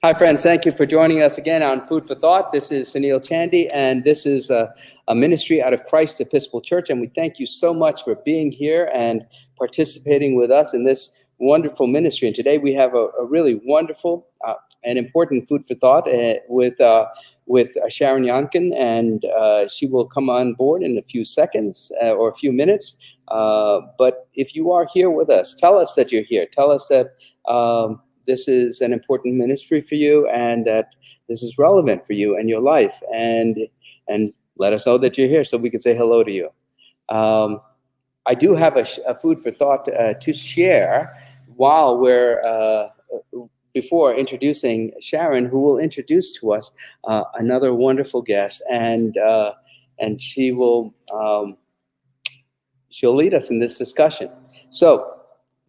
Hi, friends. Thank you for joining us again on Food for Thought. This is Sunil Chandy, and this is a ministry out of Christ Episcopal Church. And we thank you so much for being here and participating with us in this wonderful ministry. And today we have a really wonderful and important Food for Thought with Sharon Younkin, and she will come on board in a few seconds or a few minutes. But if you are here with us, tell us that you're here. Tell us that this is an important ministry for you, and that this is relevant for you and your life, and let us know that you're here so we can say hello to you. I do have a food for thought to share while we're before introducing Sharon, who will introduce to us another wonderful guest, and she will she'll lead us in this discussion. So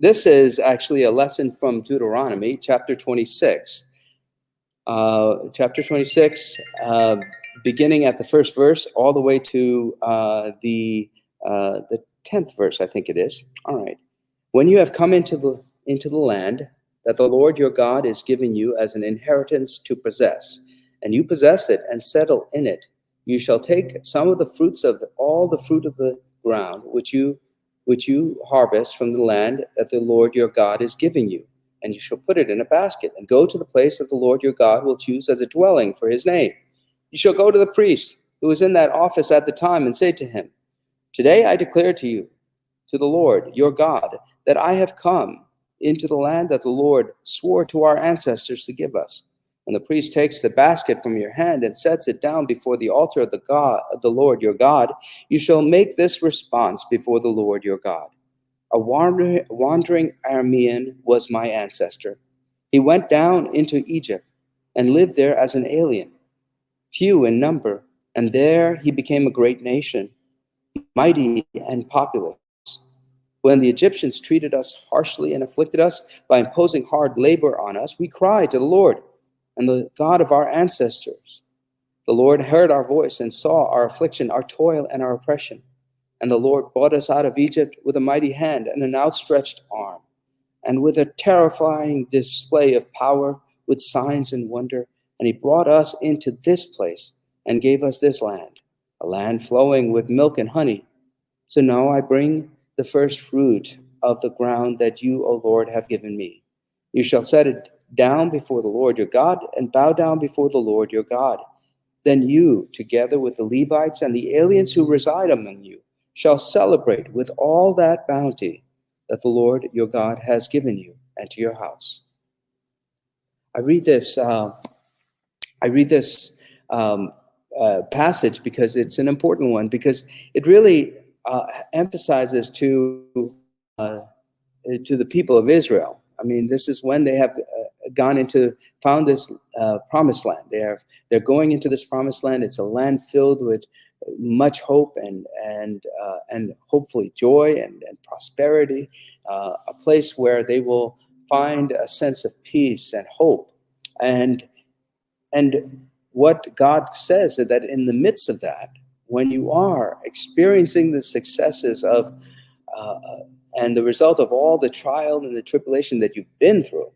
this is actually a lesson from Deuteronomy, chapter 26. Chapter 26, beginning at the first verse, all the way to the 10th verse, I think it is. All right. When you have come into the land that the Lord your God is giving you as an inheritance to possess, and you possess it and settle in it, you shall take some of the fruits of all the fruit of the ground which you harvest from the land that the Lord your God is giving you, and you shall put it in a basket, and go to the place that the Lord your God will choose as a dwelling for his name. You shall go to the priest who is in that office at the time, and say to him, today I declare to you, to the Lord your God, that I have come into the land that the Lord swore to our ancestors to give us. And the priest takes the basket from your hand and sets it down before the altar of the Lord your God. You shall make this response before the Lord your God. A wandering Aramean was my ancestor. He went down into Egypt and lived there as an alien, few in number, and there he became a great nation, mighty and populous. When the Egyptians treated us harshly and afflicted us by imposing hard labor on us, we cried to the Lord and the God of our ancestors. The Lord heard our voice and saw our affliction, our toil, and our oppression. And the Lord brought us out of Egypt with a mighty hand and an outstretched arm, and with a terrifying display of power, with signs and wonder. And he brought us into this place and gave us this land, a land flowing with milk and honey. So now I bring the first fruit of the ground that you, O Lord, have given me. You shall set it down before the Lord your God, and bow down before the Lord your God. Then you, together with the Levites and the aliens who reside among you, shall celebrate with all that bounty that the Lord your God has given you and to your house. I read this passage because it's an important one, because it really emphasizes to the people of Israel. I mean, this is when they have found this promised land. They're going into this promised land. It's a land filled with much hope and hopefully joy and prosperity. A place where they will find a sense of peace and hope. And what God says is that in the midst of that, when you are experiencing the successes of and the result of all the trial and the tribulation that you've been through,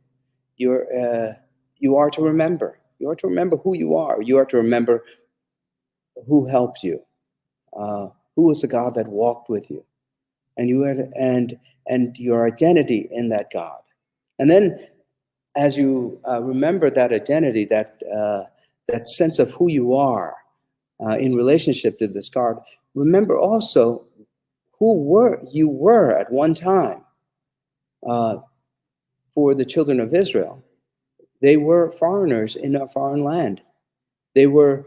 you are to remember. You are to remember who you are. You are to remember who helped you, who was the God that walked with you, and and your identity in that God. And then, as you remember that identity, that sense of who you are in relationship to this God, remember also who you were at one time. For the children of Israel, they were foreigners in a foreign land. They are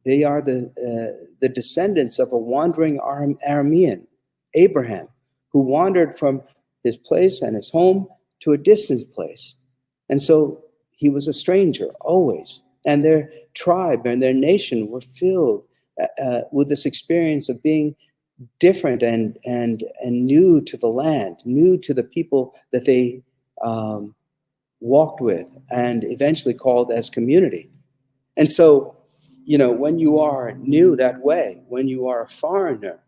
the descendants of a wandering Aramean, Abraham, who wandered from his place and his home to a distant place. And so he was a stranger always. And their tribe and their nation were filled with this experience of being different and new to the land, new to the people that they walked with and eventually called as community. And so, when you are new that way, when you are a foreigner,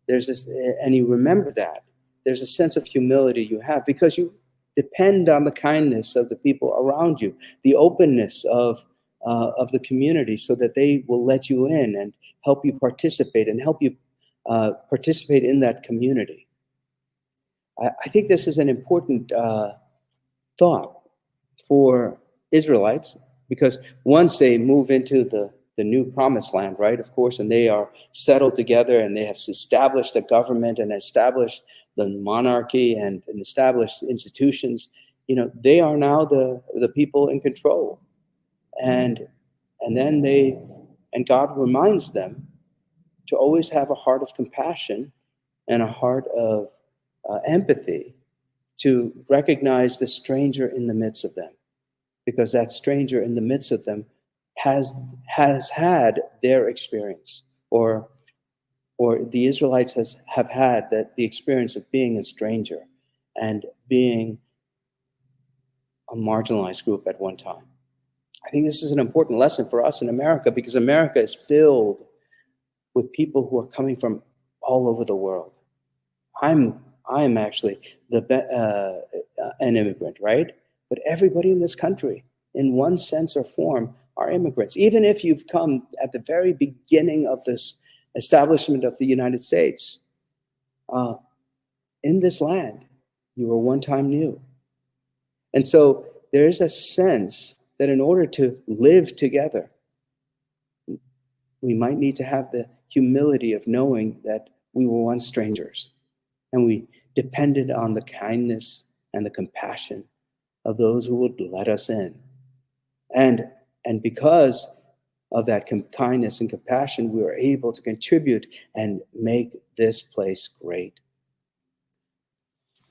there's this, and you remember that, there's a sense of humility you have because you Depend on the kindness of the people around you, the openness of the community, so that they will let you in and help you participate and help you participate in that community. I think this is an important thought for Israelites, because once they move into the new promised land, right, of course, and they are settled together and they have established a government and established the monarchy and established institutions, they are now the people in control. And God reminds them to always have a heart of compassion and a heart of empathy, to recognize the stranger in the midst of them, because that stranger in the midst of them has had their experience, or the Israelites have had the experience of being a stranger and being a marginalized group at one time. I think this is an important lesson for us in America, because America is filled with people who are coming from all over the world. I'm actually an immigrant, right? But everybody in this country, in one sense or form, are immigrants. Even if you've come at the very beginning of this establishment of the United States, in this land, you were one time new. And so there is a sense that in order to live together, we might need to have the humility of knowing that we were once strangers, and we depended on the kindness and the compassion of those who would let us in. And because of that kindness and compassion, we were able to contribute and make this place great.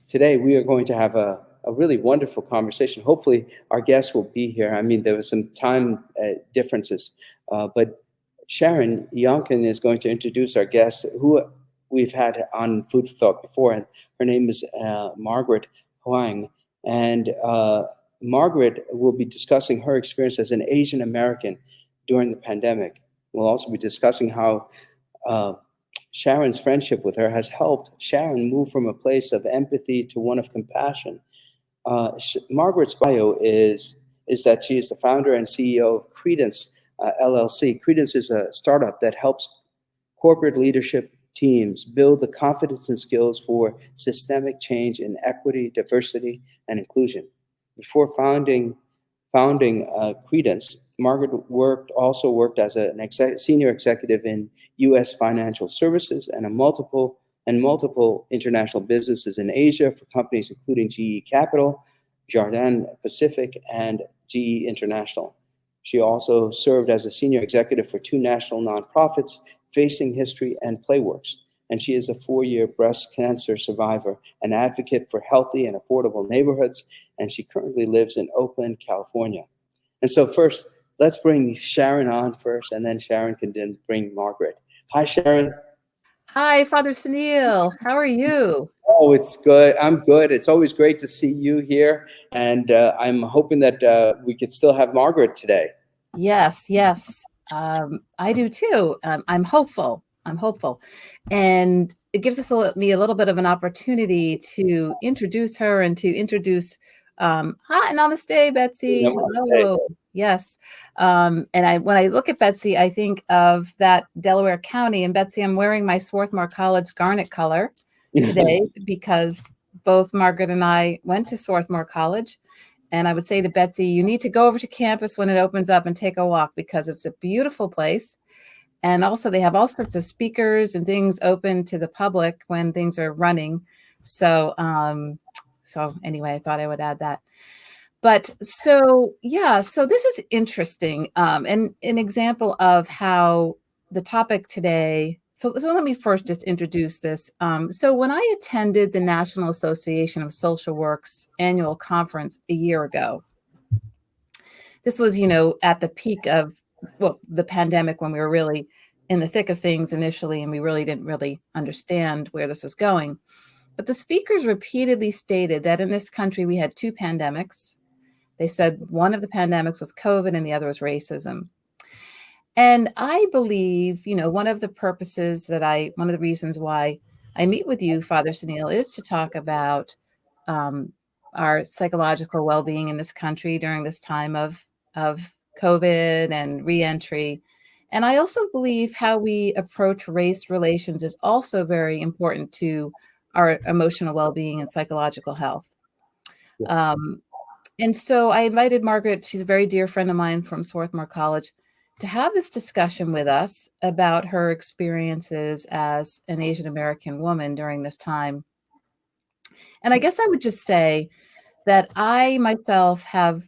Today, we are going to have a really wonderful conversation. Hopefully, our guests will be here. I mean, there was some time differences, but Sharon Younkin is going to introduce our guest, who we've had on Food for Thought before, and her name is Margaret Huang. And Margaret will be discussing her experience as an Asian American during the pandemic. We'll also be discussing how Sharon's friendship with her has helped Sharon move from a place of empathy to one of compassion. Margaret's bio is that she is the founder and CEO of Credence LLC. Credence is a startup that helps corporate leadership teams build the confidence and skills for systemic change in equity, diversity, and inclusion. Before founding Credence, Margaret also worked as a senior executive in U.S. financial services and multiple international businesses in Asia for companies including GE Capital, Jardine Pacific, and GE International. She also served as a senior executive for 2 national nonprofits, Facing History and Playworks. And she is a 4-year breast cancer survivor, an advocate for healthy and affordable neighborhoods, and she currently lives in Oakland, California. And so first, let's bring Sharon on first, and then Sharon can then bring Margaret. Hi, Sharon. Hi, Father Sunil. How are you? Oh, it's good. I'm good. It's always great to see you here. And I'm hoping that we could still have Margaret today. Yes. I do too. I'm hopeful. And it gives me a little bit of an opportunity to introduce her and to introduce, hi, namaste, Betsy. Hello. Yes. And when I look at Betsy, I think of that Delaware County. And Betsy, I'm wearing my Swarthmore College garnet color today because both Margaret and I went to Swarthmore College. And I would say to Betsy, you need to go over to campus when it opens up and take a walk, because it's a beautiful place. And also they have all sorts of speakers and things open to the public when things are running. So anyway, I thought I would add that. But so this is interesting. And an example of how the topic today. So let me first just introduce this. So when I attended the National Association of Social Work's annual conference a year ago, this was, at the peak of, the pandemic, when we were really in the thick of things initially, and we really didn't really understand where this was going. But the speakers repeatedly stated that in this country, we had 2 pandemics. They said one of the pandemics was COVID and the other was racism. And I believe, one of the reasons why I meet with you, Father Sunil, is to talk about our psychological well-being in this country during this time of COVID and reentry. And I also believe how we approach race relations is also very important to our emotional well-being and psychological health. Yeah. And so I invited Margaret, she's a very dear friend of mine from Swarthmore College, to have this discussion with us about her experiences as an Asian American woman during this time. And I guess I would just say that I myself have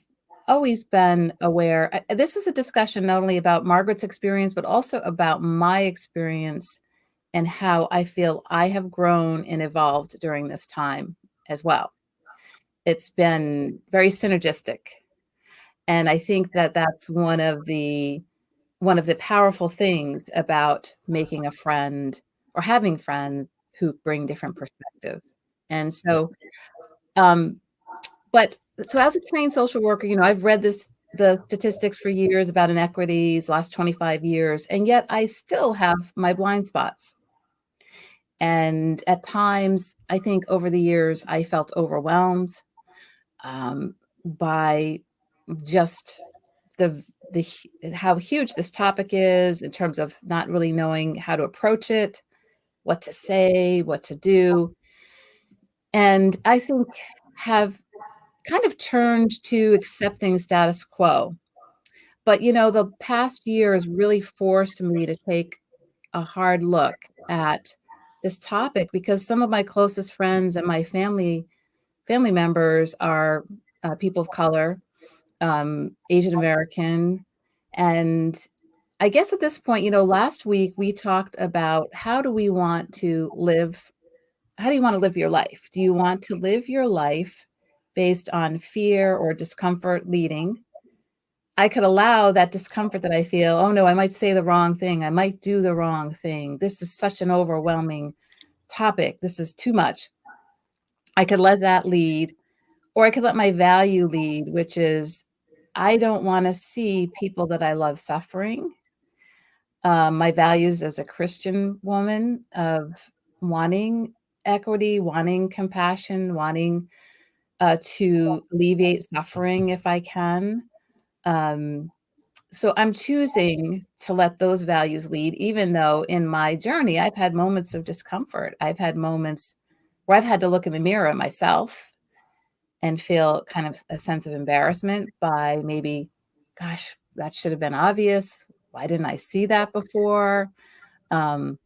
always been aware. This is a discussion not only about Margaret's experience, but also about my experience and how I feel I have grown and evolved during this time as well. It's been very synergistic. And I think that that's one of the powerful things about making a friend or having friends who bring different perspectives. And so, but so as a trained social worker, I've read the statistics for years about inequities, last 25 years, and yet I still have my blind spots. And at times, I think over the years, I felt overwhelmed by just how huge this topic is in terms of not really knowing how to approach it, what to say, what to do. And I think have kind of turned to accepting status quo. But, the past year has really forced me to take a hard look at this topic because some of my closest friends and my family members are people of color, Asian American. And I guess at this point, last week we talked about how do you want to live your life? Do you want to live your life based on fear or discomfort leading? I could allow that discomfort that I feel, oh no, I might say the wrong thing. I might do the wrong thing. This is such an overwhelming topic. This is too much. I could let that lead, or I could let my value lead, which is I don't want to see people that I love suffering. My values as a Christian woman of wanting equity, wanting compassion, wanting to alleviate suffering if I can. So I'm choosing to let those values lead, even though in my journey, I've had moments of discomfort. I've had moments where I've had to look in the mirror at myself and feel kind of a sense of embarrassment by maybe, gosh, that should have been obvious. Why didn't I see that before? But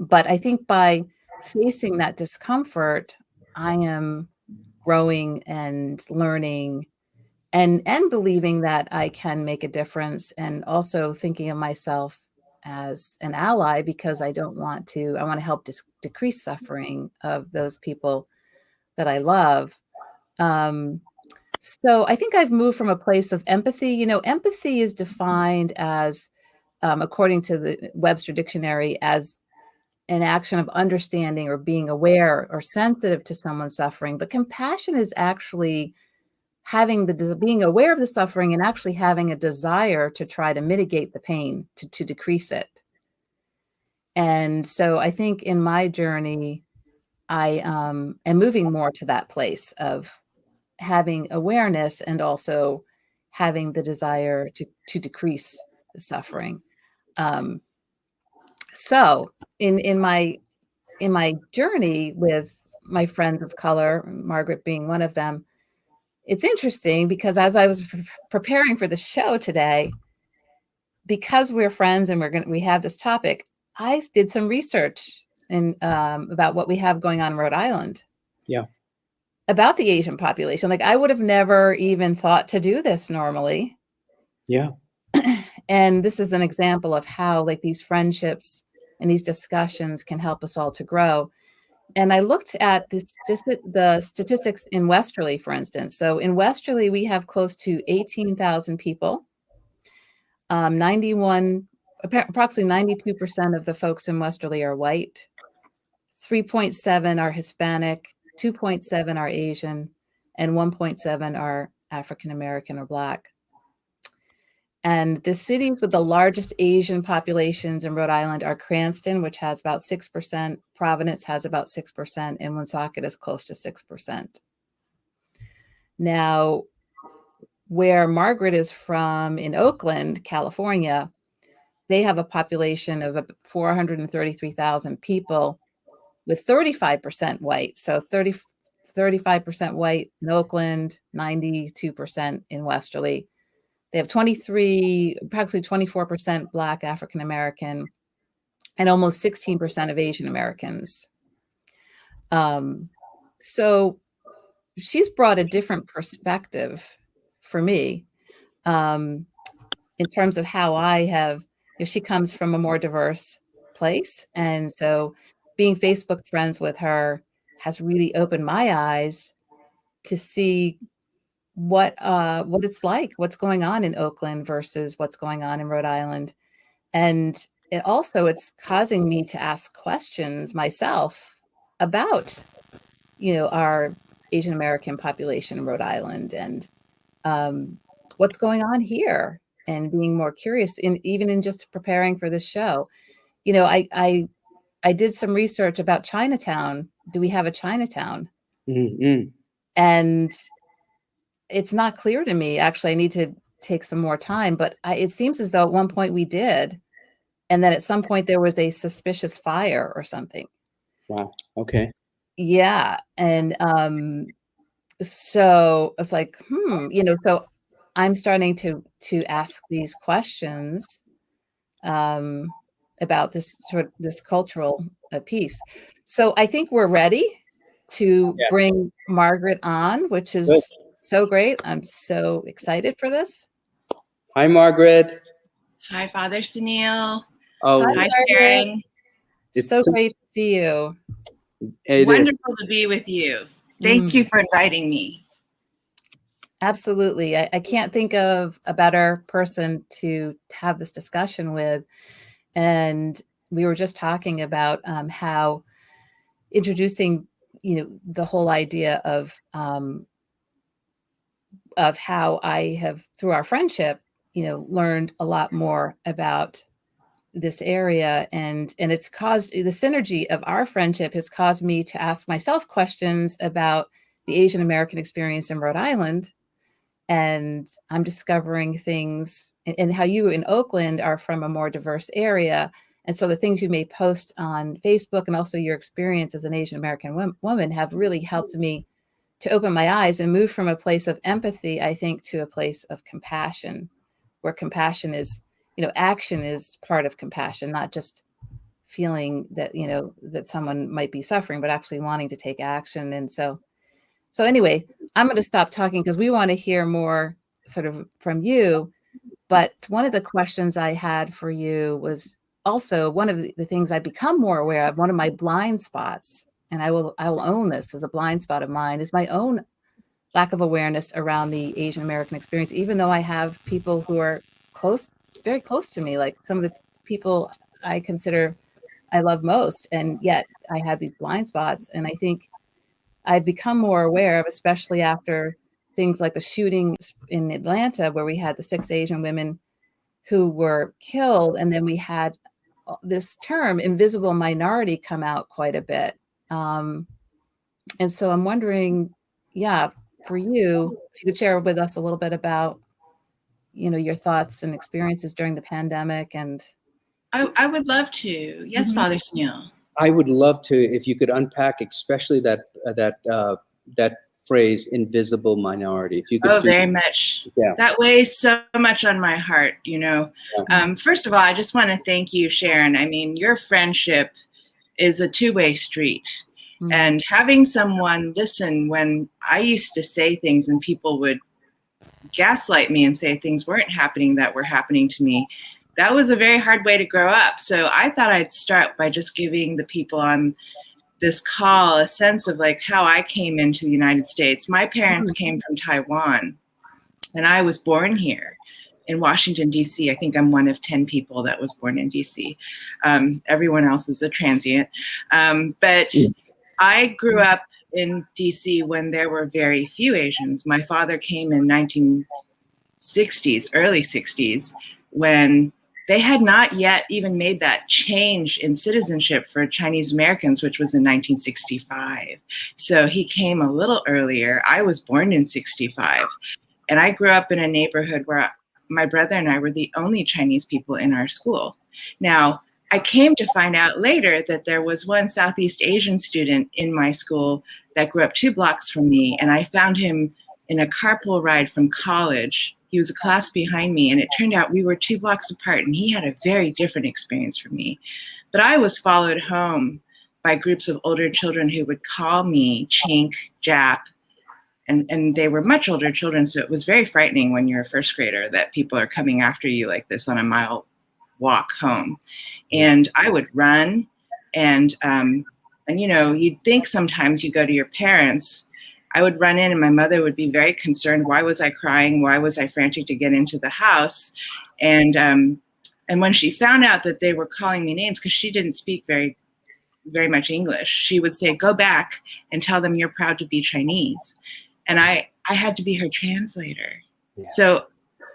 I think by facing that discomfort, I am growing and learning and believing that I can make a difference, and also thinking of myself as an ally because I want to help decrease suffering of those people that I love. So I think I've moved from a place of empathy. Empathy is defined as, according to the Webster Dictionary, as an action of understanding or being aware or sensitive to someone's suffering. But compassion is actually being aware of the suffering and actually having a desire to try to mitigate the pain, to decrease it. And so I think in my journey, I am moving more to that place of having awareness and also having the desire to decrease the suffering. So in my journey with my friends of color, Margaret being one of them, it's interesting because as I was preparing for the show today, because we're friends and we have this topic, I did some research about what we have going on in Rhode Island. Yeah. About the Asian population. Like I would have never even thought to do this normally. Yeah. And this is an example of how like these friendships and these discussions can help us all to grow. And I looked at the statistics in Westerly, for instance. So in Westerly, we have close to 18,000 people. Approximately 92% of the folks in Westerly are white. 3.7 are Hispanic, 2.7 are Asian, and 1.7 are African American or Black. And the cities with the largest Asian populations in Rhode Island are Cranston, which has about 6%, Providence has about 6%, and Woonsocket is close to 6%. Now, where Margaret is from in Oakland, California, they have a population of 433,000 people with 35% white. So 35% white in Oakland, 92% in Westerly. They have approximately 24% Black African American, and almost 16% of Asian Americans. So she's brought a different perspective for me in terms of how I have, she comes from a more diverse place. And so being Facebook friends with her has really opened my eyes to see what it's like, what's going on in Oakland versus what's going on in Rhode Island. And it's causing me to ask questions myself about, our Asian American population in Rhode Island and what's going on here, and being more curious even in just preparing for this show. I did some research about Chinatown. Do we have a Chinatown? Mm-hmm. And it's not clear to me. Actually, I need to take some more time, but it seems as though at one point we did. And then at some point there was a suspicious fire or something. Wow. Okay. Yeah. And so it's like, so I'm starting to ask these questions about this cultural piece. So I think we're ready to bring Margaret on, which is Good. So great. I'm so excited for this. Hi, Margaret. Hi, Father Sunil. Oh, hi, Sharon. It's so great to see you. It's wonderful to be with you. Thank you for inviting me. Absolutely. I can't think of a better person to have this discussion with. And we were just talking about how introducing, the whole idea of how I have, through our friendship, learned a lot more about this area, and it's caused, the synergy of our friendship has caused me to ask myself questions about the Asian American experience in Rhode Island. And I'm discovering things, and how you in Oakland are from a more diverse area. And so the things you may post on Facebook and also your experience as an Asian American woman have really helped me to open my eyes and move from a place of empathy, I think, to a place of compassion, where compassion is, action is part of compassion, not just feeling that, that someone might be suffering, but actually wanting to take action. And so anyway, I'm going to stop talking because we want to hear more sort of from you. But one of the questions I had for you was also one of the things I've become more aware of, one of my blind spots, and I will own this as a blind spot of mine, is my own lack of awareness around the Asian American experience, even though I have people who are very close to me, like some of the people I consider I love most, and yet I have these blind spots. And I think I've become more aware of, especially after things like the shooting in Atlanta, where we had the 6 Asian women who were killed. And then we had this term invisible minority come out quite a bit. And so I'm wondering, for you, if you could share with us a little bit about, your thoughts and experiences during the pandemic. And I would love to. Yes, Father Sunil. I would love to, if you could unpack, especially that phrase, invisible minority. If you could. Very much. Yeah. That weighs so much on my heart. Yeah. First of all, I just want to thank you, Sharon. I mean, your friendship is a two-way street. Mm-hmm. And having someone listen when I used to say things and people would gaslight me and say things weren't happening that were happening to me, that was a very hard way to grow up. So I thought I'd start by just giving the people on this call a sense of like how I came into the United States. My parents came from Taiwan, and I was born here in Washington, D.C. I think I'm one of 10 people that was born in D.C. Everyone else is a transient. But I grew up in D.C. when there were very few Asians. My father came in 1960s, early 60s, when they had not yet even made that change in citizenship for Chinese Americans, which was in 1965. So he came a little earlier. I was born in 65, and I grew up in a neighborhood where my brother and I were the only Chinese people in our school. Now, I came to find out later that there was one Southeast Asian student in my school that grew up 2 blocks from me, and I found him in a carpool ride from college. He was a class behind me, and it turned out we were 2 blocks apart, and he had a very different experience from me. But I was followed home by groups of older children who would call me Chink, Jap, and they were much older children, so it was very frightening when you're a first grader that people are coming after you like this on a mile walk home. And I would run, and you know, you'd think sometimes you go to your parents. I would run in, and my mother would be very concerned. Why was I crying? Why was I frantic to get into the house? And when she found out that they were calling me names, because she didn't speak very much English, she would say, "Go back and tell them you're proud to be Chinese." And I had to be her translator. Yeah. So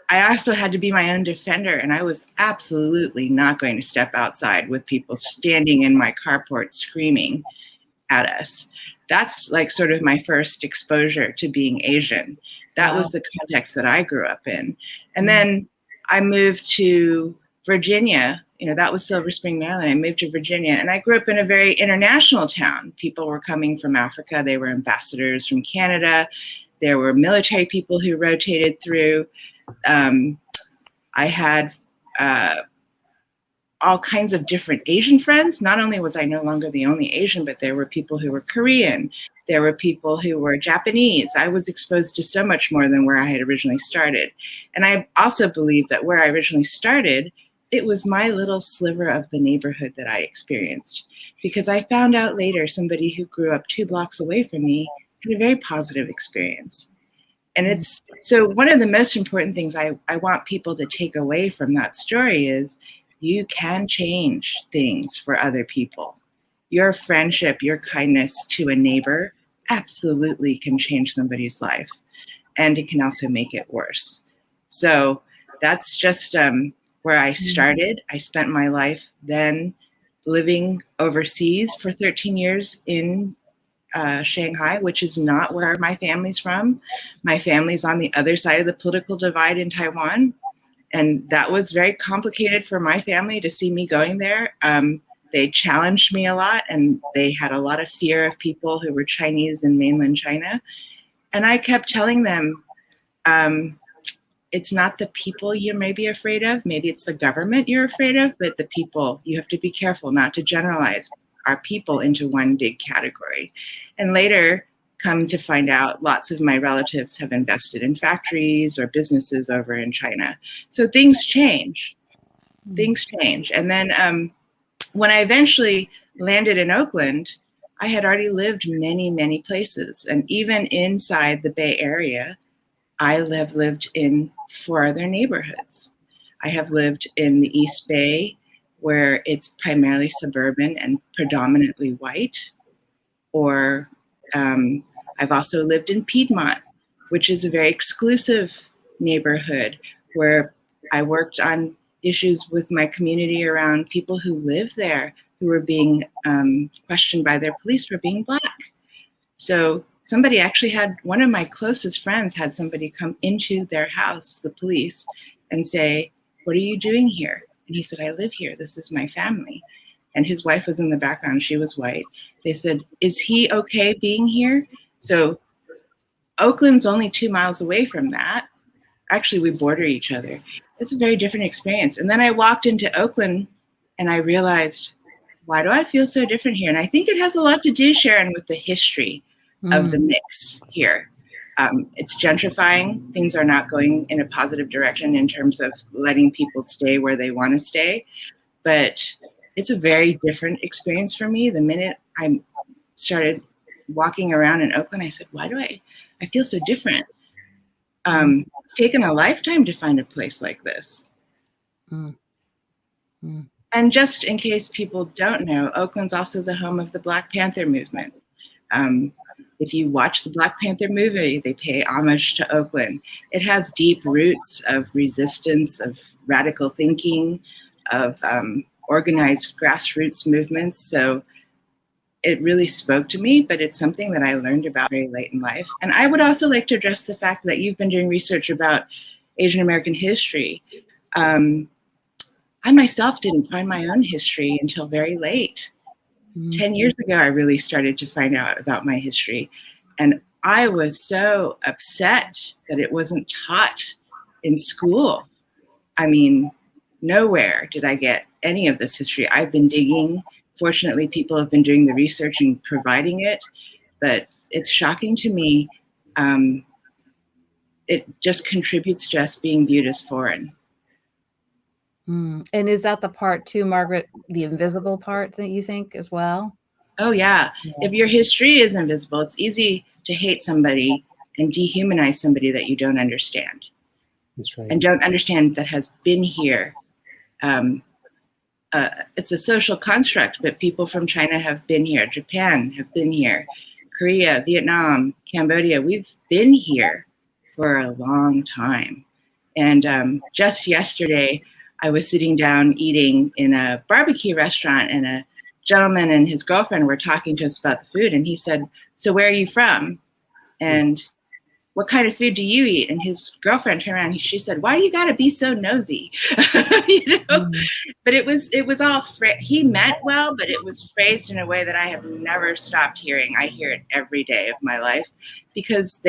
I also had to be my own defender, and I was absolutely not going to step outside with people standing in my carport screaming at us. That's like sort of my first exposure to being Asian. That was the context that I grew up in. And then I moved to Virginia. You know, that was Silver Spring, Maryland. I moved to Virginia, and I grew up in a very international town. People were coming from Africa. They were ambassadors from Canada. There were military people who rotated through. I had all kinds of different Asian friends. Not only was I no longer the only Asian, but there were people who were Korean. There were people who were Japanese. I was exposed to so much more than where I had originally started. And I also believe that where I originally started, it was my little sliver of the neighborhood that I experienced. Because I found out later somebody who grew up 2 blocks away from me had a very positive experience. And it's, so one of the most important things I want people to take away from that story is you can change things for other people. Your friendship, your kindness to a neighbor absolutely can change somebody's life. And it can also make it worse. So that's just where I started. I spent my life then living overseas for 13 years in Shanghai, which is not where my family's from. My family's on the other side of the political divide in Taiwan. And that was very complicated for my family to see me going there. They challenged me a lot, and they had a lot of fear of people who were Chinese in mainland China. And I kept telling them, it's not the people you may be afraid of. Maybe it's the government you're afraid of, but the people, you have to be careful not to generalize our people into one big category. And later, come to find out, lots of my relatives have invested in factories or businesses over in China. So things change. Things change. And then when I eventually landed in Oakland, I had already lived many, many places. And even inside the Bay Area, I have lived in 4 other neighborhoods. I have lived in the East Bay, where it's primarily suburban and predominantly white. Or I've also lived in Piedmont, which is a very exclusive neighborhood where I worked on issues with my community around people who live there who were being questioned by their police for being Black. So somebody actually had, one of my closest friends had somebody come into their house, the police, and say, "What are you doing here?" And he said, "I live here. This is my family." And his wife was in the background. She was white. They said, "Is he okay being here?" So Oakland's only 2 miles away from that. Actually, we border each other. It's a very different experience. And then I walked into Oakland and I realized, why do I feel so different here? And I think it has a lot to do, Sharon, with the history of the mix here. It's gentrifying. Things are not going in a positive direction in terms of letting people stay where they want to stay. But it's a very different experience for me. The minute I started walking around in Oakland, I said, why do I feel so different? It's taken a lifetime to find a place like this. And just in case people don't know, Oakland's also the home of the Black Panther movement. If you watch the Black Panther movie, they pay homage to Oakland. It has deep roots of resistance, of radical thinking, of organized grassroots movements. So it really spoke to me, but it's something that I learned about very late in life. And I would also like to address the fact that you've been doing research about Asian American history. I myself didn't find my own history until very late. 10 years ago, I really started to find out about my history. And I was so upset that it wasn't taught in school. I mean, nowhere did I get any of this history. I've been digging. Fortunately, people have been doing the research and providing it, but it's shocking to me. It just contributes to us being viewed as foreign. And is that the part too, Margaret, the invisible part that you think as well? Oh, yeah. If your history is invisible, it's easy to hate somebody and dehumanize somebody that you don't understand. That's right. And don't understand that has been here. It's a social construct, but people from China have been here. Japan have been here. Korea, Vietnam, Cambodia, we've been here for a long time. And just yesterday, I was sitting down eating in a barbecue restaurant, and a gentleman and his girlfriend were talking to us about the food. And he said, "So where are you from? And what kind of food do you eat?" And his girlfriend turned around and she said, "Why do you got to be so nosy?" But it was all, he meant well, but it was phrased in a way that I have never stopped hearing. I hear it every day of my life because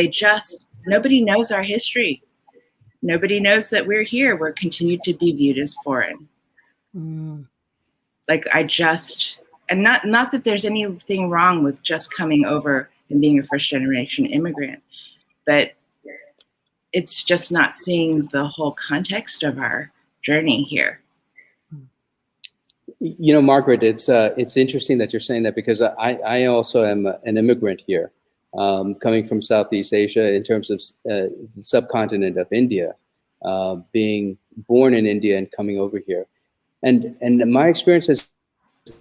nobody knows our history. Nobody knows that we're here. We're continued to be viewed as foreign. Like and not that there's anything wrong with just coming over and being a first generation immigrant, but it's just not seeing the whole context of our journey here. You know, Margaret, it's interesting that you're saying that because I also am an immigrant here, coming from Southeast Asia in terms of the subcontinent of India, being born in India and coming over here. And my experience is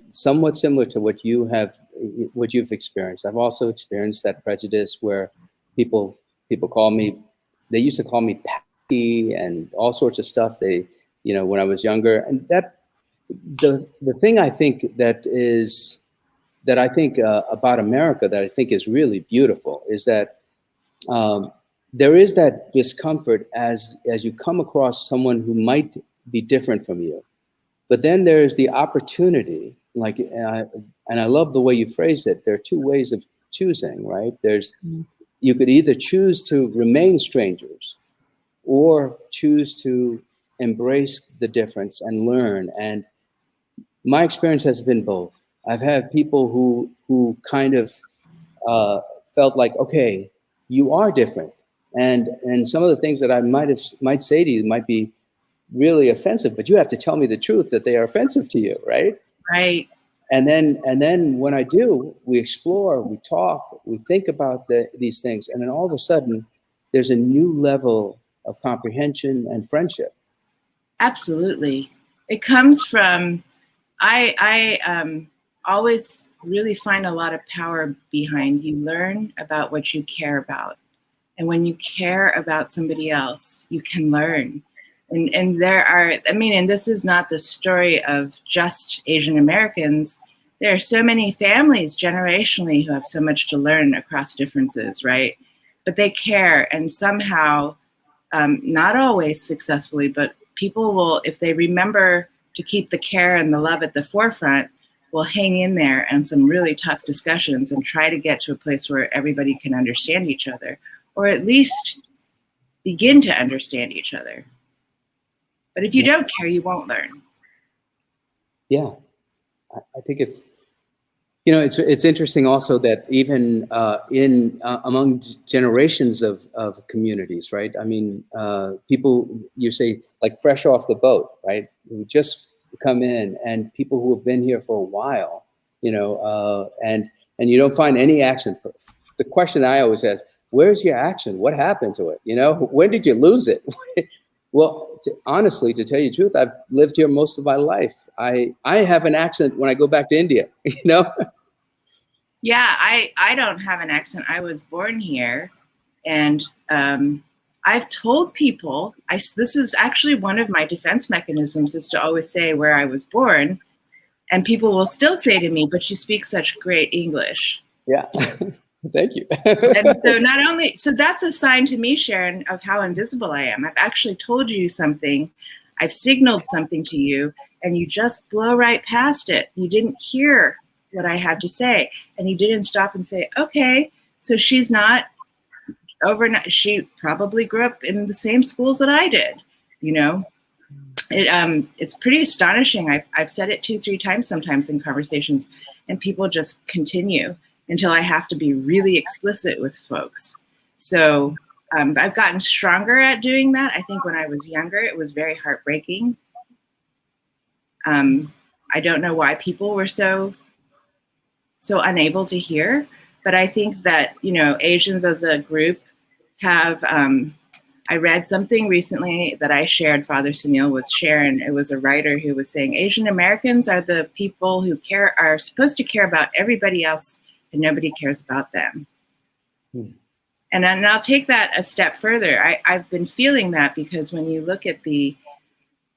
somewhat similar to what you've experienced. I've also experienced that prejudice where people call me, they used to call me Patty and all sorts of stuff. When I was younger, and that the thing I think about America that I think is really beautiful is that there is that discomfort as you come across someone who might be different from you. But then there's the opportunity, and I love the way you phrased it. There are two ways of choosing, right? You could either choose to remain strangers or choose to embrace the difference and learn. And my experience has been both. I've had people who kind of felt like, okay, you are different. And some of the things that I might say to you might be really offensive, but you have to tell me the truth that they are offensive to you, right? Right. And then when I do, we explore, we talk, we think about these things, and then all of a sudden, there's a new level of comprehension and friendship. Absolutely, it comes from. I always really find a lot of power behind you learn about what you care about, and when you care about somebody else, you can learn. And there are, and this is not the story of just Asian Americans. There are so many families generationally who have so much to learn across differences, right? But they care, and somehow, not always successfully, but people will, if they remember to keep the care and the love at the forefront, will hang in there in some really tough discussions and try to get to a place where everybody can understand each other, or at least begin to understand each other. But if you don't care, you won't learn. Yeah, I think it's interesting also that even among generations of communities, right? I mean, people, you say, like fresh off the boat, right? Who just come in, and people who have been here for a while, and you don't find any action. The question I always ask, where's your action? What happened to it? When did you lose it? Well, honestly, to tell you the truth, I've lived here most of my life. I have an accent when I go back to India, Yeah, I don't have an accent. I was born here, and I've told people, this is actually one of my defense mechanisms, is to always say where I was born. And people will still say to me, but you speak such great English. Yeah. Thank you. And so so that's a sign to me, Sharon, of how invisible I am. I've actually told you something. I've signaled something to you, and you just blow right past it. You didn't hear what I had to say, and you didn't stop and say, okay, so she's not overnight. She probably grew up in the same schools that I did, you know? It's pretty astonishing. I've said it 2-3 times sometimes in conversations, and people just continue until I have to be really explicit with folks. So I've gotten stronger at doing that. I think when I was younger, it was very heartbreaking. I don't know why people were so unable to hear, but I think that, you know, Asians as a group have, I read something recently that I shared, Father Sunil, with Sharon. It was a writer who was saying Asian Americans are the people who are supposed to care about everybody else, and nobody cares about them. And I'll take that a step further. I've been feeling that because when you look at the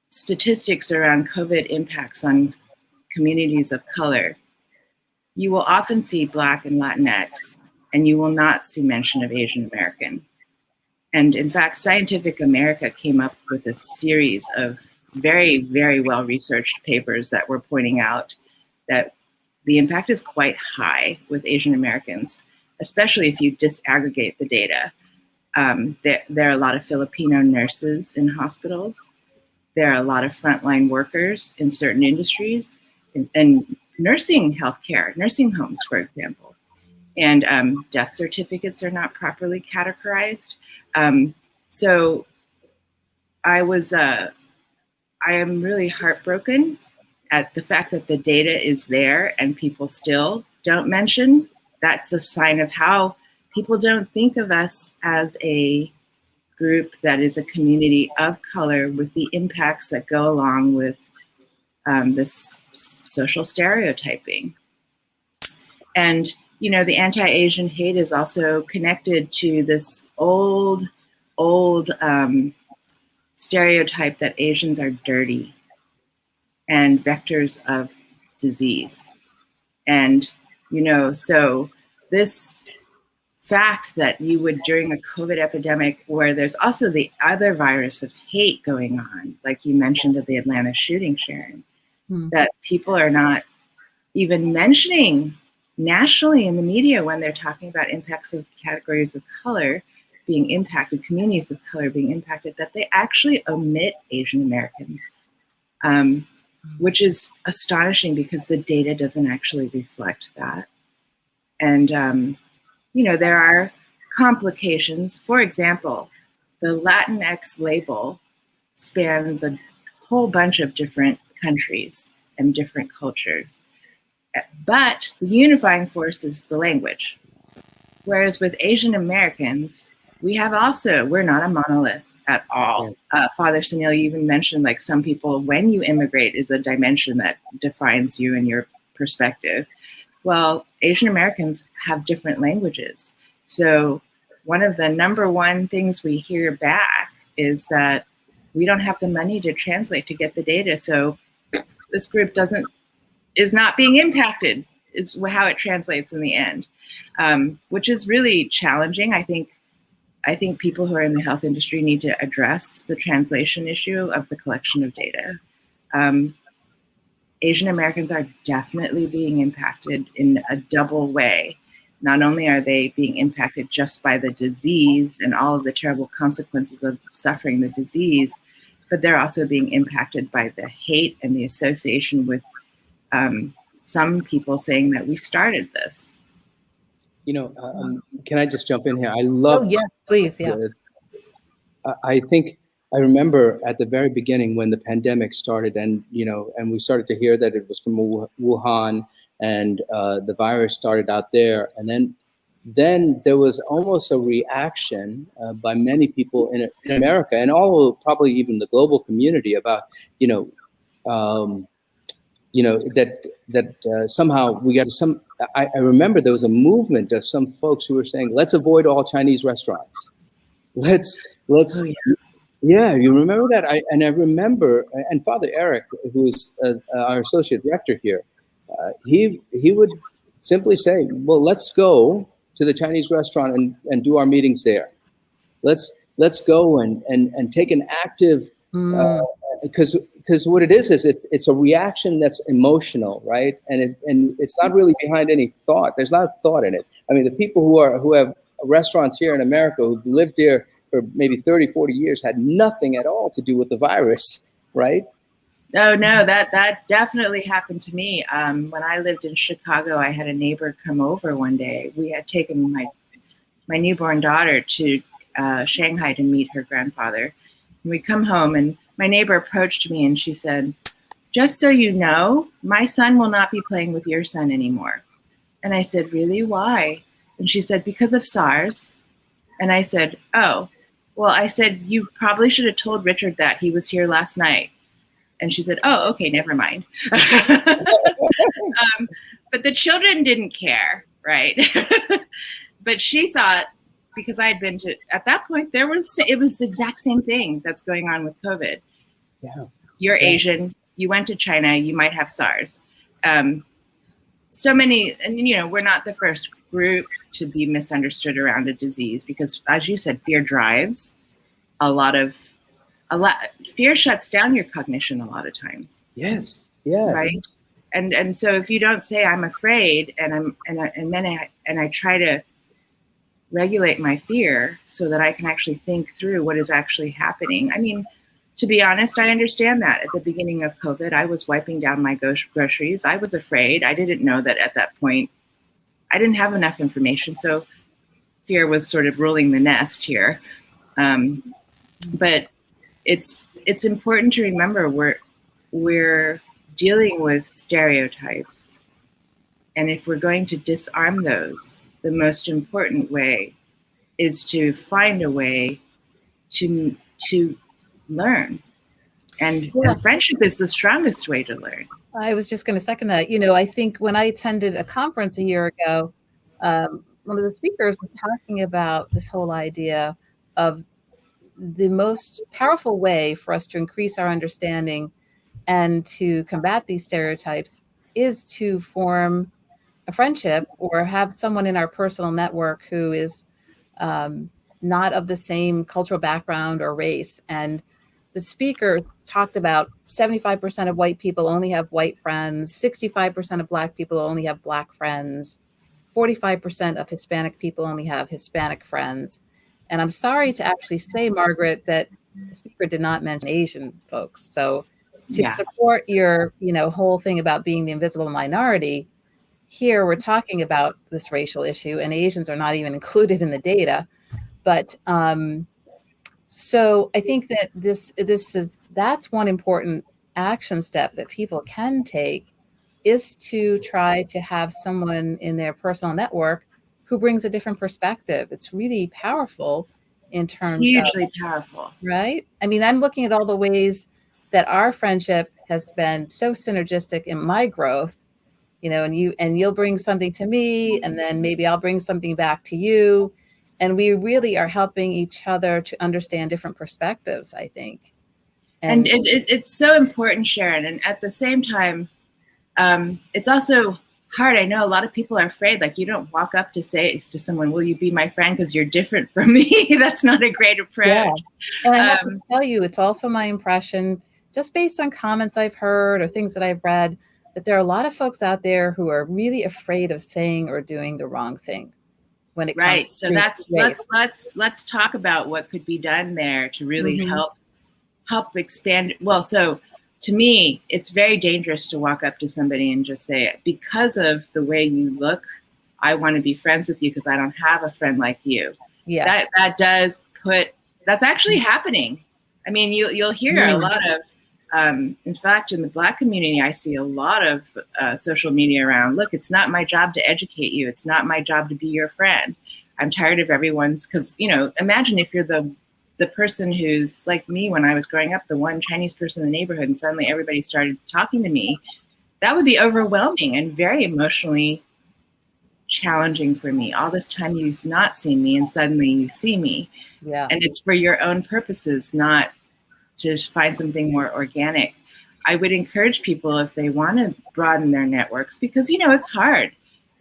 statistics around COVID impacts on communities of color, you will often see Black and Latinx, and you will not see mention of Asian American. And in fact, Scientific America came up with a series of very, very well-researched papers that were pointing out that the impact is quite high with Asian Americans, especially if you disaggregate the data. There are a lot of Filipino nurses in hospitals. There are a lot of frontline workers in certain industries, and nursing healthcare, nursing homes, for example. And death certificates are not properly categorized. So I am really heartbroken at the fact that the data is there and people still don't mention. That's a sign of how people don't think of us as a group that is a community of color with the impacts that go along with this social stereotyping. And, you know, the anti-Asian hate is also connected to this old stereotype that Asians are dirty and vectors of disease. And, you know, so this fact that you would, during a COVID epidemic, where there's also the other virus of hate going on, like you mentioned at the Atlanta shooting, Sharon, that people are not even mentioning nationally in the media when they're talking about impacts of categories of color being impacted, communities of color being impacted, that they actually omit Asian Americans, which is astonishing because the data doesn't actually reflect that. And, you know, there are complications. For example, the Latinx label spans a whole bunch of different countries and different cultures. But the unifying force is the language. Whereas with Asian Americans, we're not a monolith at all. Father Sunil, you even mentioned, like, some people, when you immigrate, is a dimension that defines you and your perspective. Well, Asian Americans have different languages. So one of the number one things we hear back is that we don't have the money to translate, to get the data. So this group is not being impacted, is how it translates in the end, which is really challenging. I think people who are in the health industry need to address the translation issue of the collection of data. Asian Americans are definitely being impacted in a double way. Not only are they being impacted just by the disease and all of the terrible consequences of suffering the disease, but they're also being impacted by the hate and the association with some people saying that we started this. You know, can I just jump in here? I love. Oh, yes, please. Yeah. I think I remember at the very beginning when the pandemic started, and, you know, and we started to hear that it was from Wuhan, and the virus started out there. And then there was almost a reaction by many people in America, and probably even the global community, about, that somehow we got some. I remember there was a movement of some folks who were saying, let's avoid all Chinese restaurants. Let's Let's, Oh, yeah. yeah, you remember that? I remember, and Father Eric, who is our associate director here, he would simply say, well, let's go to the Chinese restaurant and do our meetings there. Let's go and take an active, because what it is it's a reaction that's emotional, right? And it's not really behind any thought. There's not thought in it. I mean, the people who have restaurants here in America who've lived here for maybe 30, 40 years had nothing at all to do with the virus, right? Oh, no, that definitely happened to me. When I lived in Chicago, I had a neighbor come over one day. We had taken my newborn daughter to Shanghai to meet her grandfather. And we come home, and my neighbor approached me and she said, just so you know, my son will not be playing with your son anymore. And I said, really? Why? And she said, because of SARS. And I said, oh, well, I said, you probably should have told Richard that. He was here last night. And she said, oh, okay, never mind. But the children didn't care, right? But she thought, because I had been to, at that point, it was the exact same thing that's going on with COVID. Yeah. You're Asian, you went to China, you might have SARS. So many, and we're not the first group to be misunderstood around a disease because, as you said, fear drives fear shuts down your cognition a lot of times. Yes. Right. And so if you don't say I'm afraid and I try to regulate my fear so that I can actually think through what is actually happening. I mean, to be honest, I understand that at the beginning of COVID, I was wiping down my groceries. I was afraid. I didn't know that at that point. I didn't have enough information. So fear was sort of ruling the nest here. But it's important to remember we're dealing with stereotypes. And if we're going to disarm those, the most important way is to find a way to learn. And friendship is the strongest way to learn. I was just going to second that. I think when I attended a conference a year ago, one of the speakers was talking about this whole idea of the most powerful way for us to increase our understanding and to combat these stereotypes is to form a friendship or have someone in our personal network who is not of the same cultural background or race. And the speaker talked about 75% of white people only have white friends, 65% of Black people only have Black friends, 45% of Hispanic people only have Hispanic friends. And I'm sorry to actually say, Margaret, that the speaker did not mention Asian folks. So to support your, whole thing about being the invisible minority, here we're talking about this racial issue, and Asians are not even included in the data. But so I think that that's one important action step that people can take, is to try to have someone in their personal network who brings a different perspective. It's really powerful in terms hugely powerful, right? I mean, I'm looking at all the ways that our friendship has been so synergistic in my growth, and you'll bring something to me, and then maybe I'll bring something back to you. And we really are helping each other to understand different perspectives, I think. And it's so important, Sharon. And at the same time, it's also hard. I know a lot of people are afraid, like you don't walk up to say to someone, will you be my friend because you're different from me? That's not a great approach. Yeah. And I have to tell you, it's also my impression, just based on comments I've heard or things that I've read, that there are a lot of folks out there who are really afraid of saying or doing the wrong thing when it comes. Right. So let's talk about what could be done there to really help expand. Well, so to me, it's very dangerous to walk up to somebody and just say, because of the way you look, I want to be friends with you because I don't have a friend like you. Yeah. That's actually happening. I mean, you'll hear a lot of, in fact, in the Black community, I see a lot of social media around, look, it's not my job to educate you. It's not my job to be your friend. I'm tired of everyone's, because, imagine if you're the person who's like me when I was growing up, the one Chinese person in the neighborhood, and suddenly everybody started talking to me. That would be overwhelming and very emotionally challenging for me. All this time you've not seen me, and suddenly you see me. Yeah. And it's for your own purposes, not to find something more organic. I would encourage people, if they want to broaden their networks, because, it's hard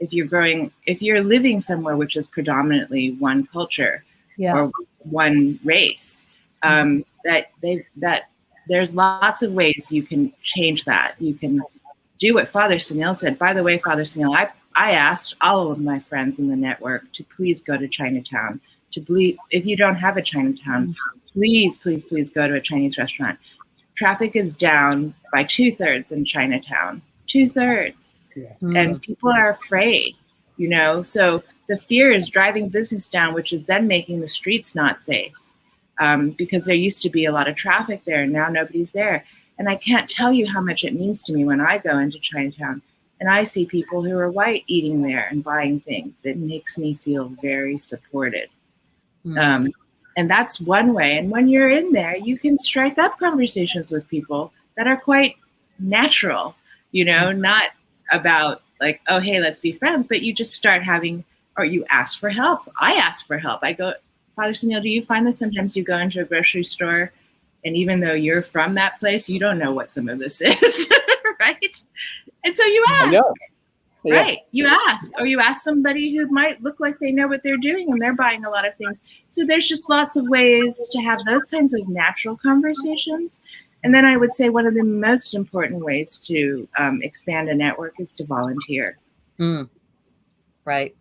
if you're living somewhere which is predominantly one culture or one race, that there's lots of ways you can change that. You can do what Father Sunil said. By the way, Father Sunil, I asked all of my friends in the network to please go to Chinatown. If you don't have a Chinatown, please go to a Chinese restaurant. Traffic is down by 2/3 in Chinatown. 2/3. Yeah. And people are afraid, so the fear is driving business down, which is then making the streets not safe, because there used to be a lot of traffic there, and now nobody's there. And I can't tell you how much it means to me when I go into Chinatown and I see people who are white eating there and buying things. It makes me feel very supported. And that's one way. And when you're in there, you can strike up conversations with people that are quite natural, not about like, oh, hey, let's be friends, but you just start having, or you ask for help. I ask for help. I go, Father Sunil, do you find that sometimes you go into a grocery store and even though you're from that place, you don't know what some of this is, right? And so you ask. I know. Yeah. Right. You ask, or you ask somebody who might look like they know what they're doing and they're buying a lot of things. So there's just lots of ways to have those kinds of natural conversations. And then I would say one of the most important ways to expand a network is to volunteer. Right.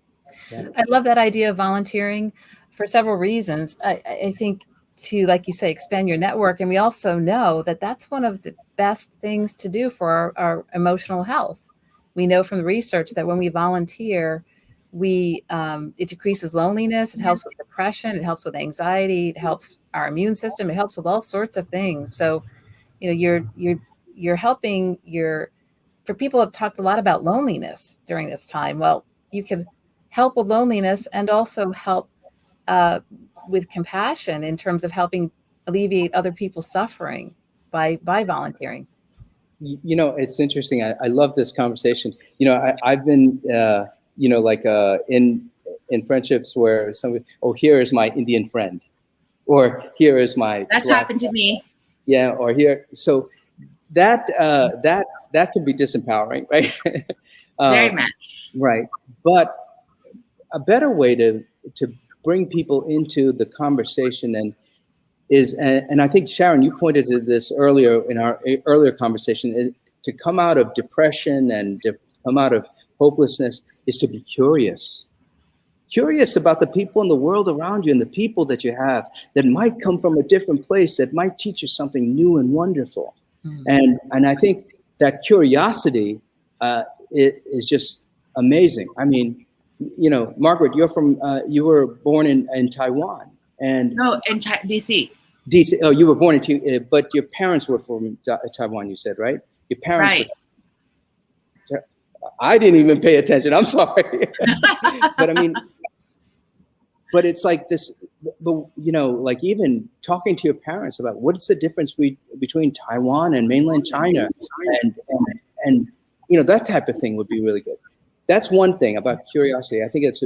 Yeah. I love that idea of volunteering for several reasons. I think to, like you say, expand your network. And we also know that that's one of the best things to do for our emotional health. We know from the research that when we volunteer, it decreases loneliness, it helps with depression, it helps with anxiety, it helps our immune system, it helps with all sorts of things. So, you're helping for people who have talked a lot about loneliness during this time. Well, you can help with loneliness and also help with compassion in terms of helping alleviate other people's suffering by volunteering. It's interesting. I love this conversation. I've been, in friendships where somebody, here is my Indian friend, or here is my. That's happened to me. Yeah, or here. So that can be disempowering, right? Very much. Right, but a better way to bring people into the conversation and I think, Sharon, you pointed to this earlier in our earlier conversation, to come out of depression and to come out of hopelessness is to be curious about the people in the world around you and the people that you have that might come from a different place, that might teach you something new and wonderful. And I think that curiosity is just amazing. I mean, Margaret, you were born in Taiwan. And no, in DC. DC. Oh, you were born in but your parents were from Taiwan. You said, right? Your parents. Right. I didn't even pay attention. I'm sorry. But I mean, but it's like this. Like even talking to your parents about what's the difference between Taiwan and mainland China, and that type of thing would be really good. That's one thing about curiosity. I think it's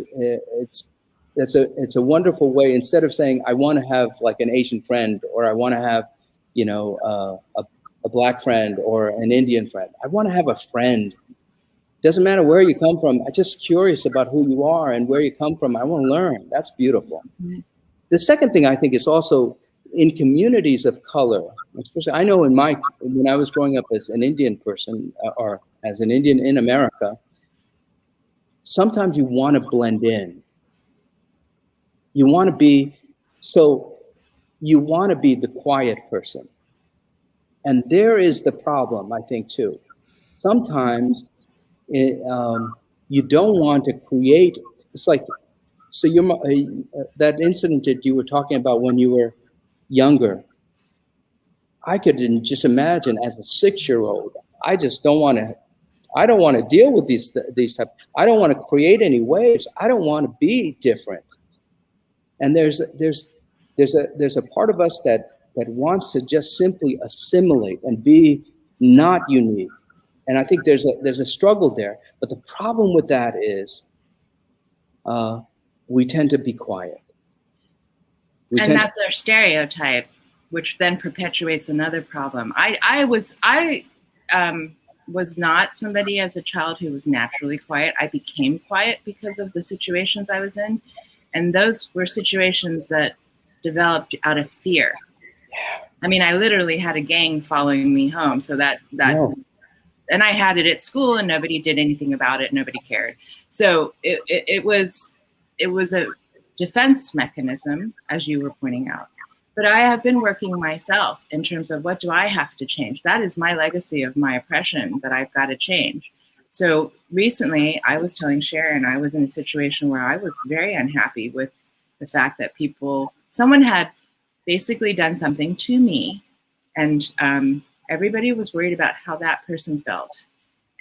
a wonderful way, instead of saying I want to have like an Asian friend, or I want to have a black friend or an Indian friend. I want to have a friend. Doesn't matter where you come from. I'm just curious about who you are and where you come from. I want to learn. That's beautiful. The second thing I think is also in communities of color, especially I know when I was growing up as an Indian person, or as an Indian in America, sometimes you want to blend in. You want to be the quiet person. And there is the problem, I think, too. Sometimes you don't want to create, it's like, so that incident that you were talking about when you were younger, I could just imagine as a 6-year-old, I don't want to deal with these type. I don't want to create any waves. I don't want to be different. And there's a part of us that wants to just simply assimilate and be not unique. And I think there's a struggle there. But the problem with that is we tend to be quiet. And that's our stereotype, which then perpetuates another problem. I was not somebody as a child who was naturally quiet. I became quiet because of the situations I was in. And those were situations that developed out of fear. Yeah. I mean, I literally had a gang following me home. So and I had it at school and nobody did anything about it. Nobody cared. So it was a defense mechanism, as you were pointing out. But I have been working myself in terms of what do I have to change? That is my legacy of my oppression that I've got to change. So recently I was telling Sharon, I was in a situation where I was very unhappy with the fact that someone had basically done something to me, and everybody was worried about how that person felt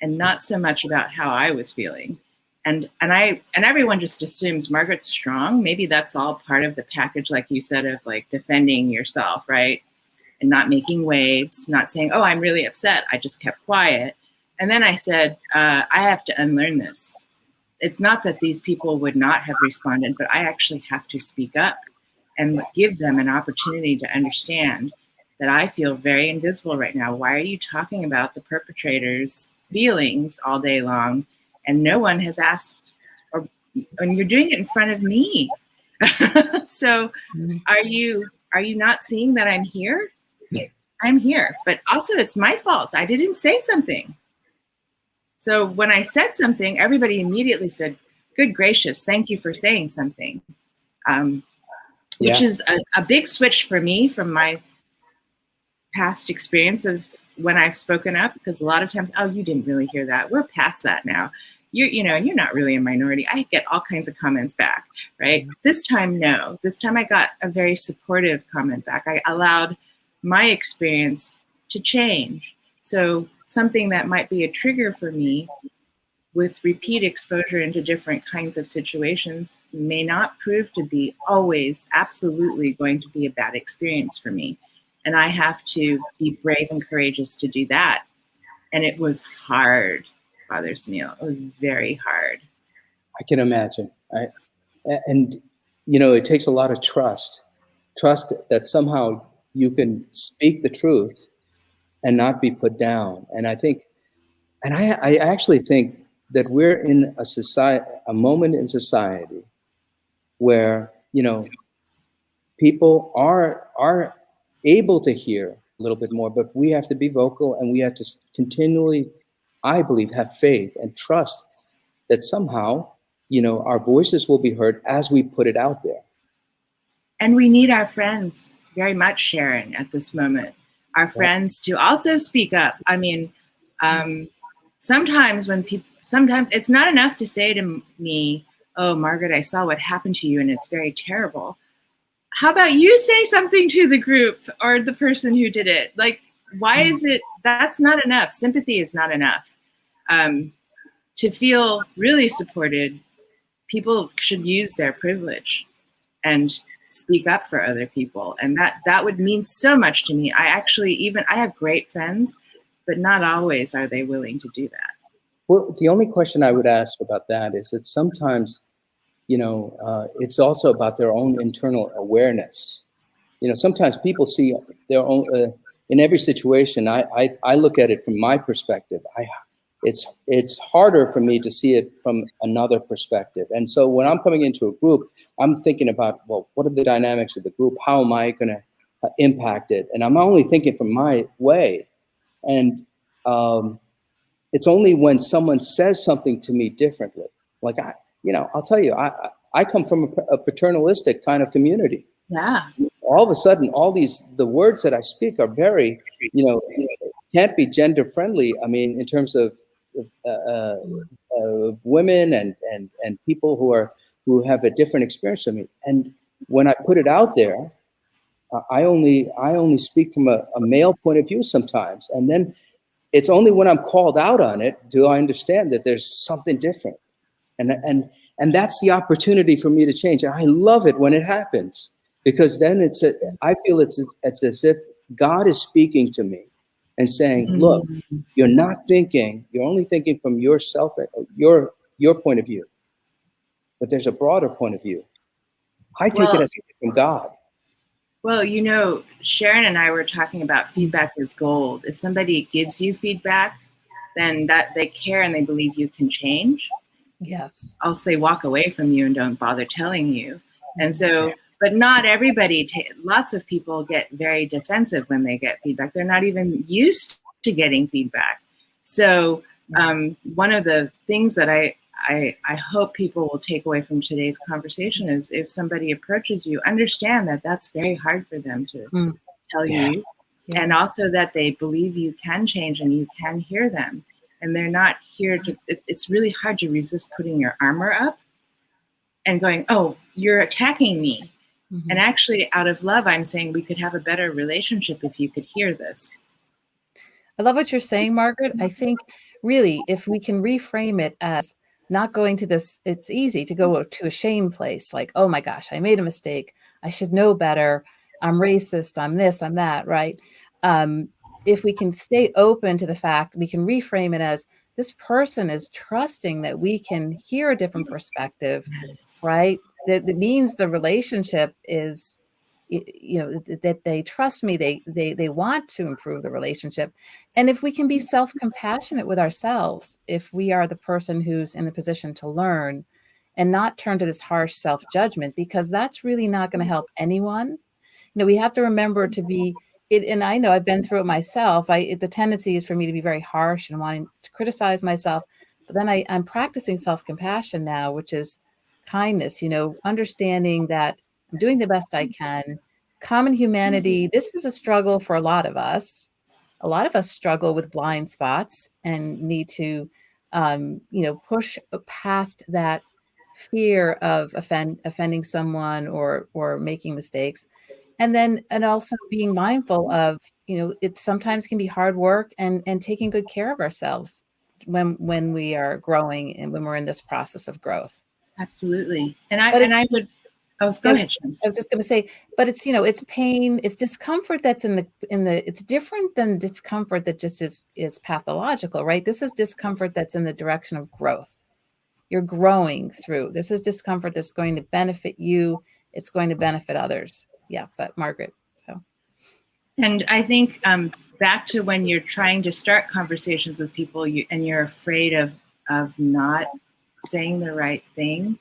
and not so much about how I was feeling. And everyone just assumes Margaret's strong. Maybe that's all part of the package, like you said, of like defending yourself, right? And not making waves, not saying, oh, I'm really upset. I just kept quiet. And then I said, I have to unlearn this. It's not that these people would not have responded, but I actually have to speak up and give them an opportunity to understand that I feel very invisible right now. Why are you talking about the perpetrator's feelings all day long? And no one has asked, and you're doing it in front of me. So are you not seeing that I'm here? I'm here, but also it's my fault. I didn't say something. So when I said something, everybody immediately said, good gracious, thank you for saying something. Which is a big switch for me from my past experience of when I've spoken up, because a lot of times, oh, you didn't really hear that. We're past that now. You're not really a minority. I get all kinds of comments back, right? This time, no. This time I got a very supportive comment back. I allowed my experience to change. So something that might be a trigger for me with repeat exposure into different kinds of situations may not prove to be always absolutely going to be a bad experience for me. And I have to be brave and courageous to do that. And it was hard, Father Sunil. It was very hard. I can imagine. And it takes a lot of trust that somehow you can speak the truth and not be put down. And I actually think that we're in a moment in society where, people are able to hear a little bit more, but we have to be vocal, and we have to continually, I believe, have faith and trust that somehow, our voices will be heard as we put it out there. And we need our friends very much, Sharon, at this moment. Our friends to also speak up. I mean, sometimes it's not enough to say to me, oh, Margaret, I saw what happened to you and it's very terrible. How about you say something to the group or the person who did it? Like, why is it, that's not enough. Sympathy is not enough. To feel really supported, people should use their privilege and speak up for other people. And that would mean so much to me. I have great friends, but not always are they willing to do that. Well, the only question I would ask about that is that sometimes, it's also about their own internal awareness. Sometimes people see their own, in every situation, I look at it from my perspective. It's harder for me to see it from another perspective. And so when I'm coming into a group, I'm thinking about, well, what are the dynamics of the group? How am I going to impact it? And I'm only thinking from my way. And it's only when someone says something to me differently, like I'll tell you, I come from a paternalistic kind of community. Yeah. All of a sudden, the words that I speak are very, can't be gender friendly. I mean, in terms of women and people who have a different experience than me. And when I put it out there, I only speak from a male point of view sometimes. And then it's only when I'm called out on it do I understand that there's something different. And that's the opportunity for me to change. And I love it when it happens, because then I feel it's as if God is speaking to me and saying, look, you're only thinking from yourself, your point of view. but there's a broader point of view. I take it as a gift from God. Well, you know, Sharon and I were talking about feedback is gold. If somebody gives you feedback, then that they care and they believe you can change. Yes. Else they walk away from you and don't bother telling you. And so, but not everybody, lots of people get very defensive when they get feedback. They're not even used to getting feedback. So one of the things that I hope people will take away from today's conversation is if somebody approaches you, understand that that's very hard for them to tell you. Yeah. And also that they believe you can change and you can hear them. And they're not here to, it's really hard to resist putting your armor up and going, oh, you're attacking me. Mm-hmm. And actually, out of love, I'm saying we could have a better relationship if you could hear this. I love what you're saying, Margaret. I think really, if we can reframe it as not going to this, it's easy to go to a shame place. Like, oh my gosh, I made a mistake. I should know better. I'm racist. I'm this, I'm that, right? If we can stay open to the fact, we can reframe it as this person is trusting that we can hear a different perspective, right? That means the relationship is, you know, that they trust me, they want to improve the relationship. And if we can be self-compassionate with ourselves, if we are the person who's in a position to learn and not turn to this harsh self-judgment, because that's really not going to help anyone. You know, we have to remember to be it, and I know I've been through it myself. The tendency is for me to be very harsh and wanting to criticize myself, but then I'm practicing self-compassion now, which is kindness, you know, understanding that I'm doing the best I can. Common humanity, this is a struggle for a lot of us. A lot of us struggle with blind spots and need to, you know, push past that fear of offending someone or making mistakes. And also being mindful of, you know, it sometimes can be hard work and taking good care of ourselves when we are growing and when we're in this process of growth. Absolutely. And I would, go ahead, Sharon. I was just going to say, but it's, you know, it's pain, it's discomfort that's in the, it's different than discomfort that just is pathological, right? This is discomfort that's in the direction of growth. You're growing through. This is discomfort that's going to benefit you. It's going to benefit others. Yeah, but Margaret. So. And I think back to when you're trying to start conversations with people and you're afraid of not saying the right thing,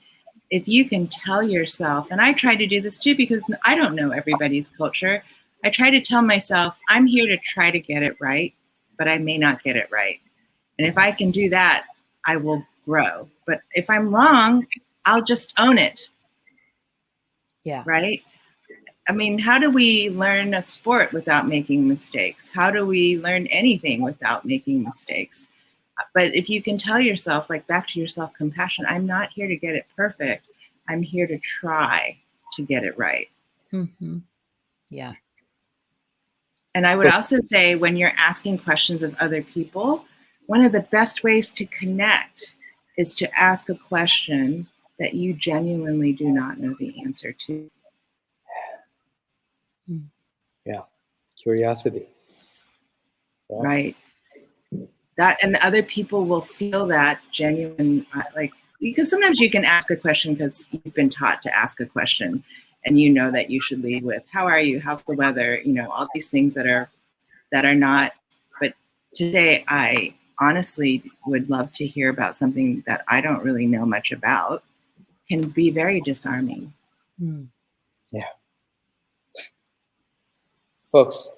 if you can tell yourself, and I try to do this too because I don't know everybody's culture, I try to tell myself, I'm here to try to get it right, but I may not get it right. And if I can do that, I will grow. But if I'm wrong, I'll just own it. Yeah. Right? I mean, how do we learn a sport without making mistakes? How do we learn anything without making mistakes? But if you can tell yourself, like back to your self-compassion, I'm not here to get it perfect. I'm here to try to get it right. Mm-hmm. Yeah. And I would also say when you're asking questions of other people, one of the best ways to connect is to ask a question that you genuinely do not know the answer to. Yeah. Curiosity. Yeah. Right. That, and the other people will feel that genuine, like, because sometimes you can ask a question because you've been taught to ask a question and you know that you should lead with, how are you? How's the weather? You know, all these things that are not, but today I honestly would love to hear about something that I don't really know much about can be very disarming. Yeah. Folks,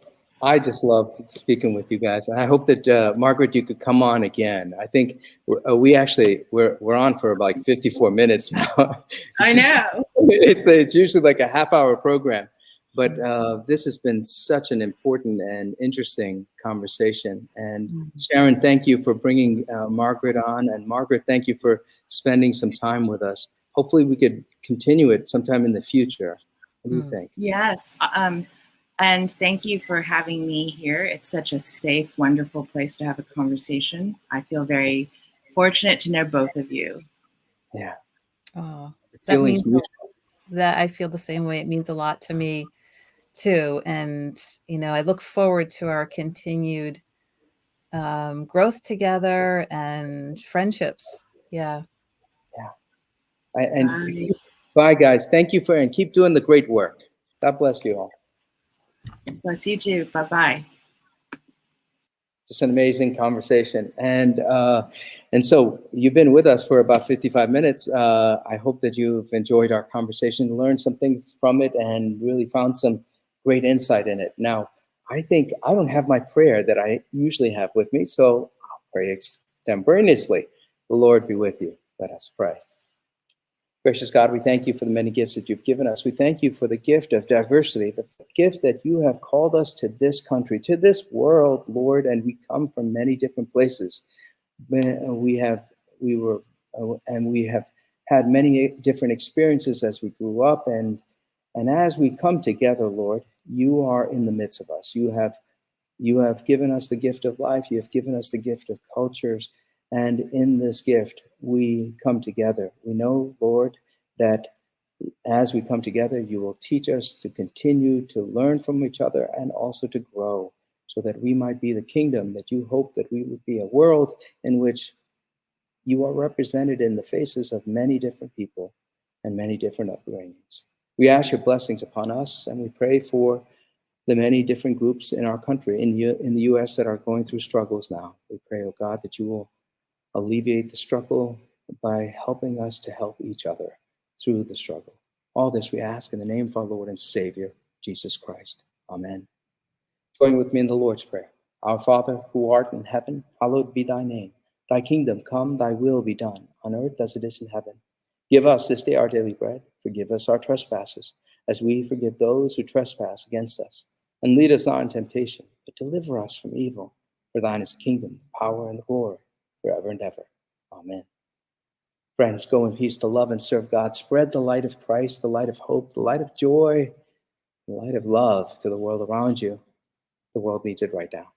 I just love speaking with you guys. And I hope that, Margaret, you could come on again. I think we're on for like 54 minutes now. I know. It's usually like a half-hour program. But this has been such an important and interesting conversation. And Sharon, thank you for bringing Margaret on. And Margaret, thank you for spending some time with us. Hopefully we could continue it sometime in the future. What do you think? Yes. And thank you for having me here. It's such a safe, wonderful place to have a conversation. I feel very fortunate to know both of you. Yeah. Oh, that means that I feel the same way. It means a lot to me too. And, you know, I look forward to our continued growth together and friendships. Yeah. Yeah. And bye, guys. Thank you and keep doing the great work. God bless you all. Bless you too. Bye-bye. Just an amazing conversation. And so you've been with us for about 55 minutes. I hope that you've enjoyed our conversation, learned some things from it, and really found some great insight in it. Now, I think I don't have my prayer that I usually have with me, so I'll pray extemporaneously. The Lord be with you. Let us pray. Gracious God, we thank you for the many gifts that you've given us. We thank you for the gift of diversity, the gift that you have called us to this country, to this world, Lord, and we come from many different places. We have had many different experiences as we grew up, and as we come together, Lord, you are in the midst of us. You have given us the gift of life. You have given us the gift of cultures. And in this gift, we come together. We know, Lord, that as we come together, you will teach us to continue to learn from each other and also to grow so that we might be the kingdom that you hope that we would be, a world in which you are represented in the faces of many different people and many different upbringings. We ask your blessings upon us, and we pray for the many different groups in our country, in the U.S. that are going through struggles now. We pray, oh God, that you will alleviate the struggle by helping us to help each other through the struggle. All this we ask in the name of our Lord and Savior, Jesus Christ. Amen. Join with me in the Lord's Prayer. Our Father, who art in heaven, hallowed be thy name. Thy kingdom come, thy will be done, on earth as it is in heaven. Give us this day our daily bread. Forgive us our trespasses, as we forgive those who trespass against us. And lead us not in temptation, but deliver us from evil. For thine is the kingdom, the power, and the glory, forever and ever. Amen. Friends, go in peace to love and serve God. Spread the light of Christ, the light of hope, the light of joy, the light of love to the world around you. The world needs it right now.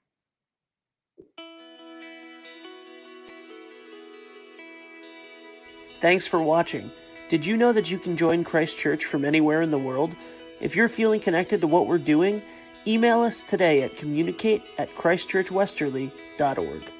Thanks for watching. Did you know that you can join Christ Church from anywhere in the world? If you're feeling connected to what we're doing, email us today at communicate@christchurchwesterly.org.